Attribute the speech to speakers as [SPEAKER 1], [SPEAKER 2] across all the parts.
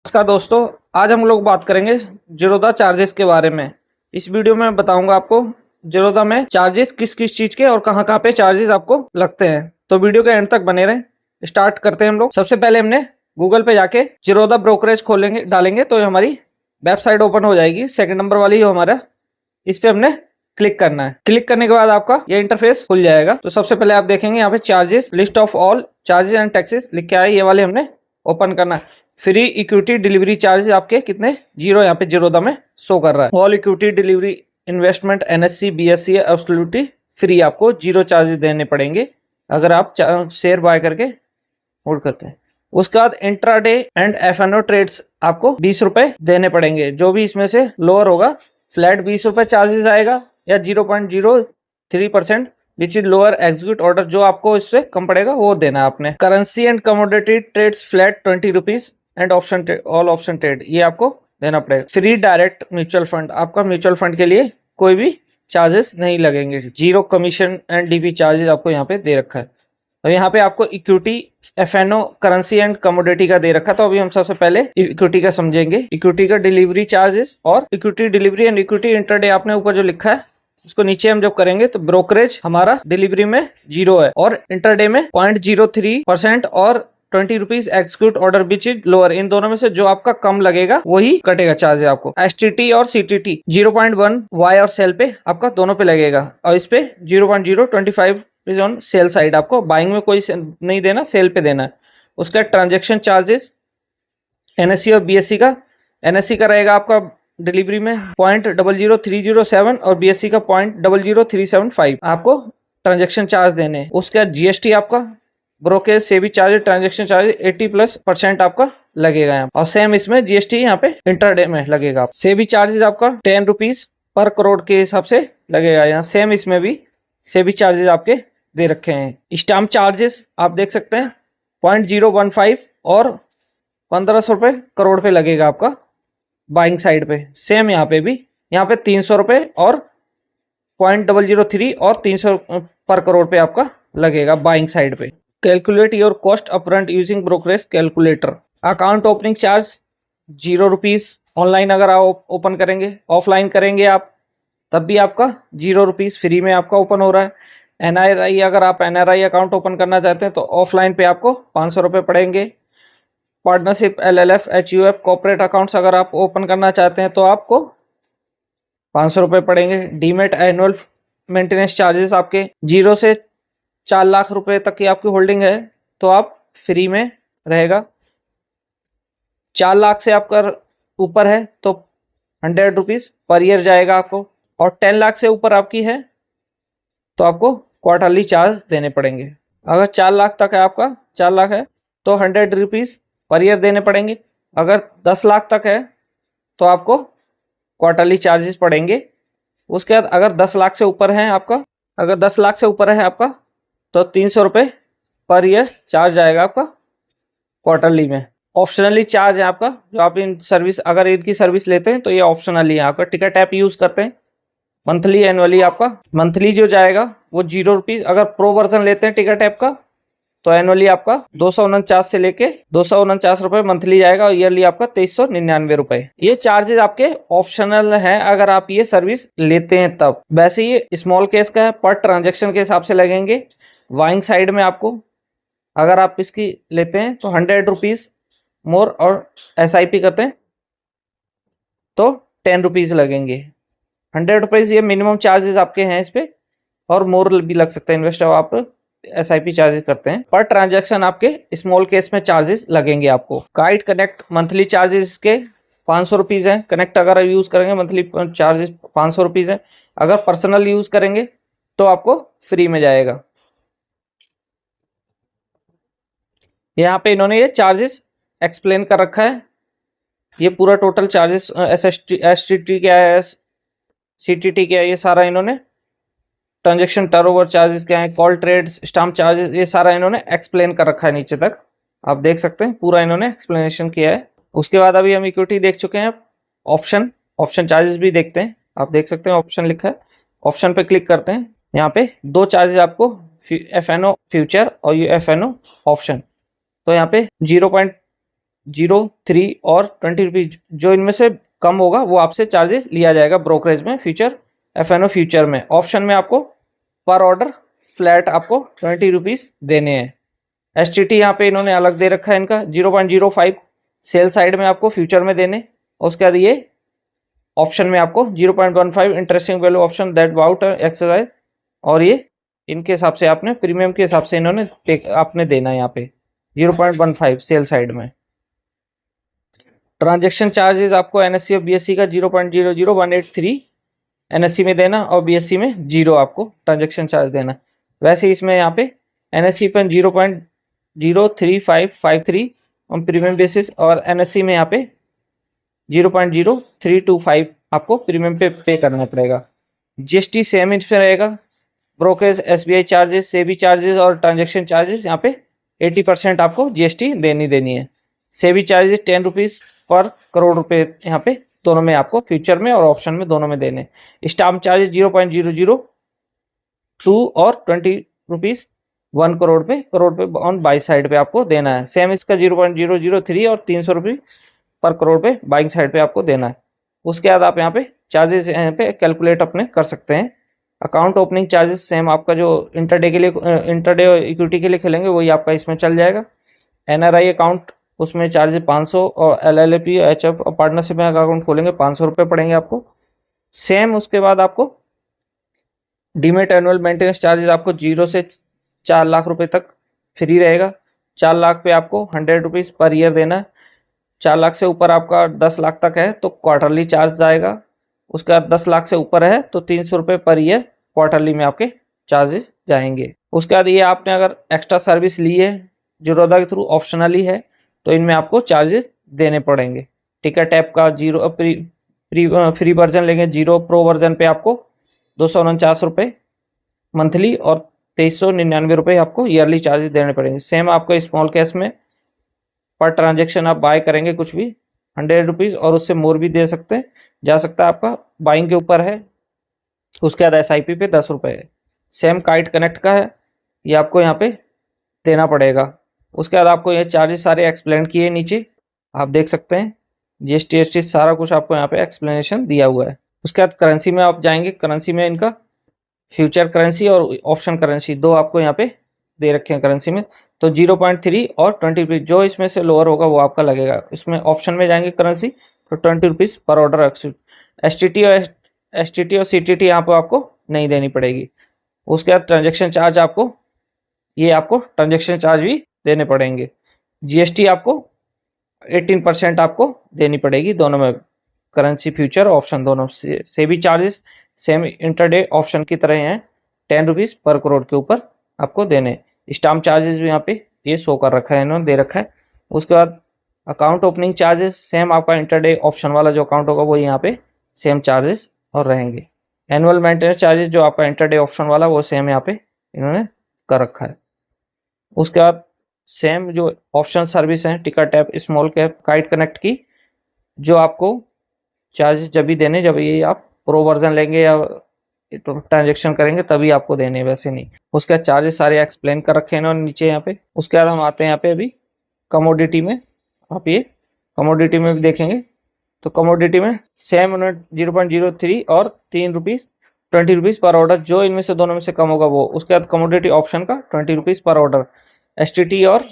[SPEAKER 1] नमस्कार दोस्तों, आज हम लोग बात करेंगे जीरोधा चार्जेस के बारे में। इस वीडियो में बताऊंगा आपको जीरोधा में चार्जेस किस किस चीज के और कहां कहां पे चार्जेस आपको लगते हैं। तो वीडियो के एंड तक बने रहें। स्टार्ट करते हैं हम लोग। सबसे पहले हमने गूगल पे जाके जीरोधा ब्रोकरेज खोलेंगे, डालेंगे तो हमारी वेबसाइट ओपन हो जाएगी। सेकंड नंबर वाली जो हमारा, इस पे हमने क्लिक करना है। क्लिक करने के बाद आपका ये इंटरफेस खुल जाएगा। तो सबसे पहले आप देखेंगे यहाँ पे charges, list of all charges and taxes लिख के आए, ये वाले हमने ओपन करना है। फ्री इक्विटी डिलीवरी चार्ज आपके कितने, जीरो यहाँ पे जीरोधा में शो कर रहा है। All equity delivery investment NSC BSc absolutely free, आपको जीरो चार्जेस देने पड़ेंगे अगर आप शेयर बाय करके होल्ड करते हैं। उसके बाद इंट्राडे एंड एफएनओ ट्रेड्स आपको 20 रुपए देने पड़ेंगे। जो भी इसमें से लोअर होगा फ्लैट 20 रुपए चार्जेस आएगा, या 0.03% which is lower execute order, जो आपको इससे कम पड़ेगा वो देना है आपने। Currency and commodity trades flat 20 rupees and option all option trade, ये आपको देना पड़ेगा। फ्री डायरेक्ट म्यूचुअल फंड, आपका म्यूचुअल फंड के लिए कोई भी चार्जेस नहीं लगेंगे। Zero commission and DP charges आपको यहाँ पे दे रखा है। तो यहाँ पे आपको equity, FNO, currency and commodity का दे रखा। तो अभी हम सबसे पहले इक्विटी का समझेंगे। इक्विटी का डिलीवरी चार्जेस और equity delivery and equity intraday आपने ऊपर जो लिखा है उसको नीचे हम जब करेंगे तो ब्रोकरेज हमारा डिलीवरी में 0 है और इंटरडे में 0.03% और 20 rupees execute order which is lower. इन दोनों में से जो आपका कम लगेगा वही कटेगा चार्ज आपको। एसटीटी और सीटीटी 0.1 वाई और सेल पे आपका दोनों पे लगेगा, और इस पे 0.025 इज ऑन सेल साइड। आपको बाइंग में कोई नहीं देना, सेल पे देना है। उसका ट्रांजेक्शन चार्जेस एनएससी और बीएससी का, एनएससी का रहेगा आपका डिलीवरी में 0.00307 और बीएससी का 0.00375 आपको ट्रांजेक्शन चार्ज देने। उसका जीएसटी आपका, ब्रोकरेज से भी चार्ज, ट्रांजेक्शन चार्ज 80+% आपका लगेगा यहाँ। और सेम इसमें जीएसटी यहाँ पे इंटरडे में लगेगा। से भी चार्जेस आपका 10 रुपीज पर करोड़ के हिसाब से लगेगा यहाँ। सेम इसमें भी से भी चार्जेस आपके दे रखे हैं। स्टाम्प चार्जेस आप देख सकते हैं 0.015 और 1500 रुपये करोड़ पे लगेगा आपका बाइंग साइड पे। सेम यहाँ पे भी, यहाँ पे 300 रुपये और 0.003 और 300 पर करोड़ पे आपका लगेगा बाइंग साइड पे। Calculate your cost upfront using brokerage calculator. Account opening charge 0 rupees online अगर आप ओपन करेंगे, ऑफलाइन करेंगे आप तब भी आपका 0 रुपीज फ्री में आपका ओपन हो रहा है। एनआरआई, अगर आप एनआरआई अकाउंट ओपन करना चाहते हैं तो ऑफलाइन पे आपको 500 रुपये पड़ेंगे। Partnership, LLF, HUF, corporate accounts अगर आप ओपन करना चाहते हैं तो आपको 500 रुपये पड़ेंगे। डीमेट एनुअल मेंटेनेंस चार्जेस आपके 0 से 4 लाख रुपए तक की आपकी होल्डिंग है तो आप फ्री में रहेगा। 4 लाख से आपका ऊपर है तो 100 रुपीज पर ईयर जाएगा आपको, और 10 लाख से ऊपर आपकी है तो आपको क्वार्टरली चार्ज देने पड़ेंगे। अगर 4 लाख तक है आपका, 4 लाख है तो 100 रुपीज पर ईयर देने पड़ेंगे। अगर 10 लाख तक है तो आपको क्वार्टरली चार्जेस पड़ेंगे। उसके बाद अगर 10 लाख से ऊपर है आपका, अगर 10 लाख से ऊपर है आपका तो 300 रुपये पर ईयर चार्ज आएगा आपका क्वार्टरली में। ऑप्शनली चार्ज है आपका, जो आप इन सर्विस, अगर इनकी सर्विस लेते हैं तो ये ऑप्शनली है आपका। टिकट ऐप यूज करते हैं मंथली, एनुअली आपका मंथली जो जाएगा वो 0 रुपीज। अगर प्रो वर्जन लेते हैं टिकट ऐप का तो एनुअली आपका 249 से लेके 249 रुपये मंथली जाएगा, और ईयरली आपका 2399 रुपये। ये चार्जेस आपके ऑप्शनल हैं अगर आप ये सर्विस लेते हैं तब। वैसे ये स्मॉल केस का है, पर ट्रांजेक्शन के हिसाब से लगेंगे। वाइंग साइड में आपको अगर आप इसकी लेते हैं तो 100 रुपीज मोर, और एसआईपी करते हैं तो 10 रुपीज लगेंगे। 100 रुपीज ये मिनिमम चार्जेस आपके हैं इस पे, और मोर भी लग सकते हैं इन्वेस्टर आप एसआईपी चार्जेस करते हैं। पर ट्रांजैक्शन आपके स्मॉल केस में चार्जेस लगेंगे आपको। काइट कनेक्ट मंथली चार्जेस के 500 रुपीज है। कनेक्ट अगर यूज करेंगे मंथली चार्जेस 500 रुपीज है। अगर पर्सनल यूज करेंगे तो आपको फ्री में जाएगा। यहाँ पे इन्होंने ये चार्जेस एक्सप्लेन कर रखा है। ये पूरा टोटल चार्जेस एसटीटी क्या है, सीटीटी क्या है, ये सारा इन्होंने, ट्रांजैक्शन टर्नओवर चार्जेस क्या है, कॉल ट्रेड्स, स्टाम्प चार्जेस, ये सारा इन्होंने एक्सप्लेन कर रखा है। नीचे तक आप देख सकते हैं पूरा इन्होंने एक्सप्लेनेशन किया है। उसके बाद अभी हम इक्विटी देख चुके हैं। ऑप्शन चार्जेस भी देखते हैं। आप देख सकते हैं ऑप्शन लिखा है, ऑप्शन पे क्लिक करते हैं। यहाँ पे 2 चार्जेस आपको, एफएनओ फ्यूचर और ये एफएनओ ऑप्शन। तो यहाँ पे 0.03 और 20 रुपीज़, जो इनमें से कम होगा वो आपसे चार्जेस लिया जाएगा ब्रोकरेज में, फ्यूचर एफएनओ फ्यूचर में। ऑप्शन में आपको पर ऑर्डर फ्लैट आपको 20 रुपीज़ देने हैं। एसटीटी यहाँ पे इन्होंने अलग दे रखा है इनका 0.05 सेल साइड में आपको फ्यूचर में देने, और उसके बाद ये ऑप्शन में आपको 0.15 interesting value option that without exercise, और ये इनके हिसाब से आपने प्रीमियम के हिसाब से इन्होंने आपने देना है यहाँ पे 0.15 सेल साइड में। ट्रांजेक्शन चार्जेस आपको एनएससी और बीएससी का 0.00183 एनएससी में देना और बीएससी में 0 आपको ट्रांजेक्शन चार्ज देना। वैसे इसमें यहाँ पे एनएससी पर 0.03553 ऑन प्रीमियम बेसिस, और एनएससी में यहाँ पे 0.0325 आपको प्रीमियम पे करना पड़ेगा। जीएसटी सेम इस पे रहेगा। Brokerage, SBI charges, SEBI charges और ट्रांजेक्शन चार्जेस यहाँ पे 80% आपको जीएसटी देनी है। सेबी चार्जेस 10 रुपीज़ पर करोड़ रुपए यहाँ पे दोनों में आपको फ्यूचर में और ऑप्शन में दोनों में देने। स्टाम्प चार्जेस 0.002 और 20 रुपीज़ 1 करोड़ पे ऑन बाई साइड पे आपको देना है। सेम इसका 0.003 और 300 रुपये पर करोड़ पे बाइंग साइड पे आपको देना है। उसके बाद आप यहाँ पे चार्जेस यहाँ पे कैलकुलेट अपने कर सकते हैं। अकाउंट ओपनिंग चार्जेस सेम आपका जो इंटरडे के लिए इंटरडे इक्विटी के लिए खेलेंगे वही आपका इसमें चल जाएगा। एनआरआई अकाउंट उसमें चार्जेस 500, और एलएलपी एचएफ और पार्टनरशिप में अकाउंट खोलेंगे 500 रुपये पड़ेंगे आपको। सेम उसके बाद आपको डीमेट एनुअल मेंटेनेंस चार्जेस आपको 0 से 4 लाख रुपए तक फ्री रहेगा। 4 लाख पे आपको 100 रुपीज़ पर ईयर देना है। 4 लाख से ऊपर आपका 10 लाख तक है तो क्वार्टरली चार्ज जाएगा। उसके बाद 10 लाख से ऊपर है तो 300 रुपये पर ईयर क्वार्टरली में आपके चार्जेस जाएंगे। उसके बाद ये आपने अगर एक्स्ट्रा सर्विस ली है ज़ीरोधा के थ्रू ऑप्शनली है तो इनमें आपको चार्जेस देने पड़ेंगे। टिकट ऐप का 0 फ्री वर्जन लेंगे 0, प्रो वर्जन पे आपको 249 रुपये मंथली और 2399 रुपये आपको ईयरली चार्जेस देने पड़ेंगे। सेम आपको स्मॉल कैश में पर ट्रांजेक्शन आप बाय करेंगे कुछ भी 100 रुपीज़ और उससे मोर भी दे सकते हैं, जा सकता है आपका बाइंग के ऊपर है। उसके बाद एसआईपी पे 10 रुपये है। सेम काइट कनेक्ट का है, ये आपको यहाँ पे देना पड़ेगा। उसके बाद आपको ये चार्जेस सारे एक्सप्लेन किए नीचे आप देख सकते हैं, जीएसटी एसटी सारा कुछ आपको यहाँ पे एक्सप्लेनेशन दिया हुआ है। उसके बाद करेंसी में आप जाएंगे, करेंसी में इनका फ्यूचर करेंसी और ऑप्शन करेंसी दो आपको यहाँ पे दे रखे हैं करेंसी में। तो 0.3 और 20 रुपीज़ जो इसमें से लोअर होगा वो आपका लगेगा। इसमें ऑप्शन में जाएंगे करेंसी तो 20 रुपीज़ पर ऑर्डर। एसटीटी और सीटीटी यहाँ पर आपको नहीं देनी पड़ेगी। उसके बाद ट्रांजेक्शन चार्ज आपको ट्रांजेक्शन चार्ज भी देने पड़ेंगे। जीएसटी आपको 18% आपको देनी पड़ेगी दोनों में, करेंसी फ्यूचर ऑप्शन दोनों से भी चार्जेस सेम इंटरडे ऑप्शन की तरह हैं 10 रुपीज़ पर करोड़ के ऊपर आपको देने। स्टाम्प चार्जेस भी यहाँ पे ये शो कर रखा है, इन्होंने दे रखा है। उसके बाद अकाउंट ओपनिंग चार्जेस सेम आपका इंटरडे ऑप्शन वाला जो अकाउंट होगा वो यहाँ पे सेम चार्जेस और रहेंगे। एनुअल मेंटेनेंस चार्जेस जो आपका इंटरडे ऑप्शन वाला वो सेम यहाँ पे इन्होंने कर रखा है। उसके बाद सेम जो ऑप्शन सर्विस हैं ticket app, small cap, kite connect की जो आपको चार्जेस जब भी देने जब ये आप प्रो वर्जन लेंगे या ट्रांजेक्शन करेंगे तभी आपको देने, वैसे नहीं। उसके बाद चार्जेस सारे एक्सप्लेन कर रखे हैं इन्होंने नीचे यहाँ पे। उसके बाद हम आते हैं यहाँ पे अभी कमोडिटी में। आप ये कमोडिटी में भी देखेंगे तो कमोडिटी में सेम उन्होंने 0.03 और 3 रुपीज़ 20 रुपीज़ पर ऑर्डर, जो इनमें से दोनों में से कम होगा वो। उसके बाद कमोडिटी ऑप्शन का 20 रुपीज़ पर ऑर्डर। एसटीटी और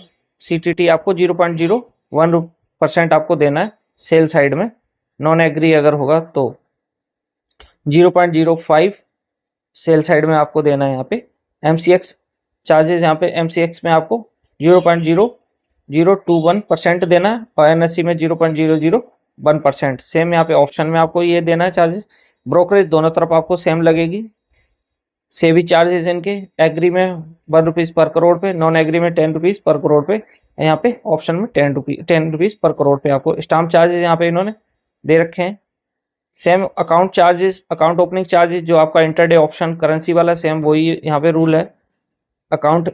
[SPEAKER 1] सीटीटी आपको 0.01% आपको देना है सेल साइड में, नॉन एग्री अगर होगा तो 0.05 सेल साइड में आपको देना है। यहाँ पे एमसीएक्स चार्जेस यहाँ पे एमसीएक्स में आपको 0.0021% देना है और एनएससी में 0.001%। सेम यहाँ पे ऑप्शन में आपको ये देना है चार्जेस। ब्रोकरेज दोनों तरफ आपको सेम लगेगी। सेबी चार्जेस इनके एग्री में 1 रुपीज़ पर करोड़ पे, नॉन एग्री में 10 रुपीज़ पर करोड़ पे, यहाँ पे ऑप्शन में 10 रुपीज़ पर करोड़ पे आपको स्टाम्प चार्जेस यहाँ पे इन्होंने दे रखे हैं। Same account charges, account opening charges जो आपका इंटरडे ऑप्शन करेंसी वाला सेम वही यहाँ पे रूल है। अकाउंट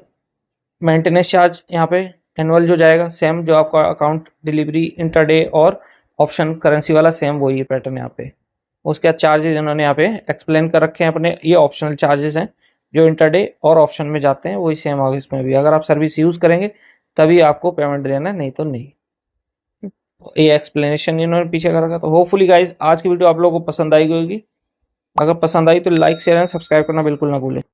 [SPEAKER 1] मेंटेनेंस चार्ज यहाँ पे एनुअल जो जाएगा सेम जो आपका अकाउंट डिलीवरी इंटरडे और ऑप्शन करेंसी वाला सेम वही पैटर्न यहाँ पे। उसके बाद चार्जेस इन्होंने यहाँ पे एक्सप्लेन कर रखे हैं अपने, ये ऑप्शनल चार्जेस हैं जो इंटरडे और ऑप्शन में जाते हैं वही सेम आगे इसमें भी। अगर आप सर्विस यूज़ करेंगे तभी आपको पेमेंट देना है, नहीं तो नहीं। ये एक्सप्लेनेशन इन्होंने पीछे कर रखा। तो होपफुली गाइज आज की वीडियो आप लोगों को पसंद आई होगी। अगर पसंद आई तो लाइक शेयर एंड सब्सक्राइब करना बिल्कुल ना भूलें।